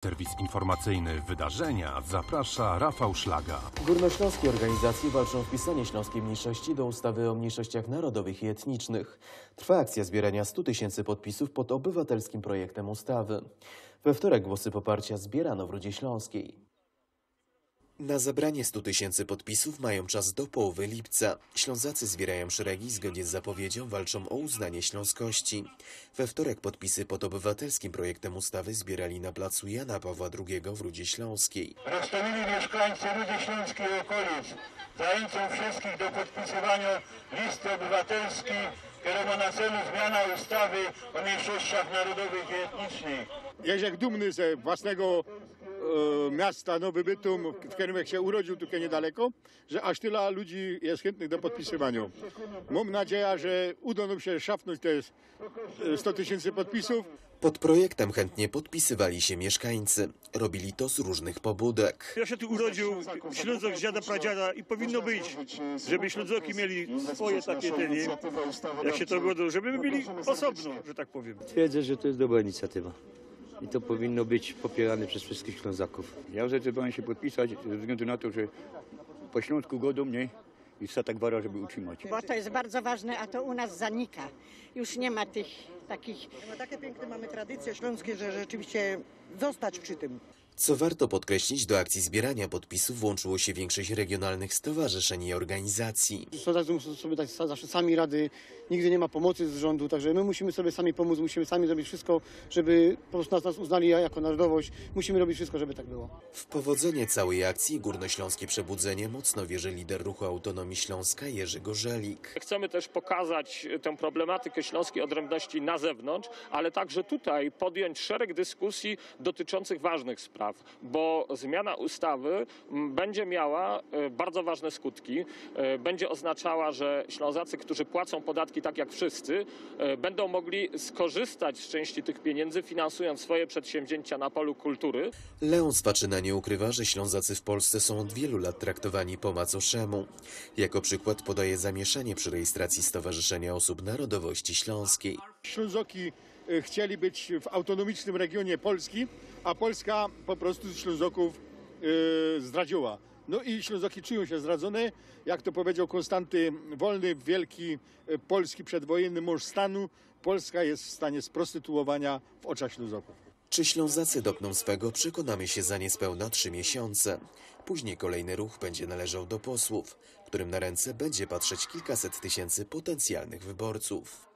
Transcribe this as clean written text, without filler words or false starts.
Serwis informacyjny Wydarzenia zaprasza Rafał Szlaga. Górnośląskie organizacje walczą o wpisanie śląskiej mniejszości do ustawy o mniejszościach narodowych i etnicznych. Trwa akcja zbierania 100 000 podpisów pod obywatelskim projektem ustawy. We wtorek głosy poparcia zbierano w Rudzie Śląskiej. Na zebranie 100 000 podpisów mają czas do połowy lipca. Ślązacy zbierają szeregi i zgodnie z zapowiedzią walczą o uznanie śląskości. We wtorek podpisy pod obywatelskim projektem ustawy zbierali na placu Jana Pawła II w Rudzie Śląskiej. Rozstawili mieszkańcy Rudy Śląskiej i okolic. Zachęcam wszystkich do podpisywania listy obywatelskiej, która ma na celu zmiana ustawy o mniejszościach narodowych i etnicznych. Jeżek dumny ze własnego miasta Nowy Bytom, w którym się urodził, tutaj niedaleko, że aż tyle ludzi jest chętnych do podpisywania. Mam nadzieję, że uda nam się szafnąć te 100 000 podpisów. Pod projektem chętnie podpisywali się mieszkańcy. Robili to z różnych pobudek. Ja się tu urodził, Ślązok z dziada pradziada i powinno być, żeby Ślązoki mieli swoje takie tenie, jak się to godzą, żeby my byli osobno, że tak powiem. Twierdzę, że to jest dobra inicjatywa i to powinno być popierane przez wszystkich Ślązaków. Ja zdecydowałem się podpisać ze względu na to, że po Śląsku godą mnie i tak wara, żeby utrzymać. Bo to jest bardzo ważne, a to u nas zanika. Już nie ma tych takich... No, takie piękne mamy tradycje śląskie, że rzeczywiście zostać przy tym. Co warto podkreślić, do akcji zbierania podpisów włączyło się większość regionalnych stowarzyszeń i organizacji. Ślązacy muszą sobie dać zawsze sami rady, nigdy nie ma pomocy z rządu, także my musimy sobie sami pomóc, musimy sami zrobić wszystko, żeby po prostu nas uznali jako narodowość. Musimy robić wszystko, żeby tak było. W powodzenie całej akcji Górnośląskie Przebudzenie mocno wierzy lider Ruchu Autonomii Śląska Jerzy Gorzelik. Chcemy też pokazać tę problematykę śląskiej odrębności na zewnątrz, ale także tutaj podjąć szereg dyskusji dotyczących ważnych spraw, bo zmiana ustawy będzie miała bardzo ważne skutki. Będzie oznaczała, że Ślązacy, którzy płacą podatki tak jak wszyscy, będą mogli skorzystać z części tych pieniędzy, finansując swoje przedsięwzięcia na polu kultury. Leon Swaczyna nie ukrywa, że Ślązacy w Polsce są od wielu lat traktowani po macoszemu. Jako przykład podaje zamieszanie przy rejestracji Stowarzyszenia Osób Narodowości Śląskiej. Ślązoki chcieli być w autonomicznym regionie Polski, a Polska po prostu Ślązoków zdradziła. No i Ślązoki czują się zdradzone. Jak to powiedział Konstanty Wolny, wielki polski przedwojenny mąż stanu, Polska jest w stanie sprostytuowania w oczach Ślązoków. Czy Ślązacy dopną swego, przekonamy się za niespełna 3 miesiące. Później kolejny ruch będzie należał do posłów, którym na ręce będzie patrzeć kilkaset tysięcy potencjalnych wyborców.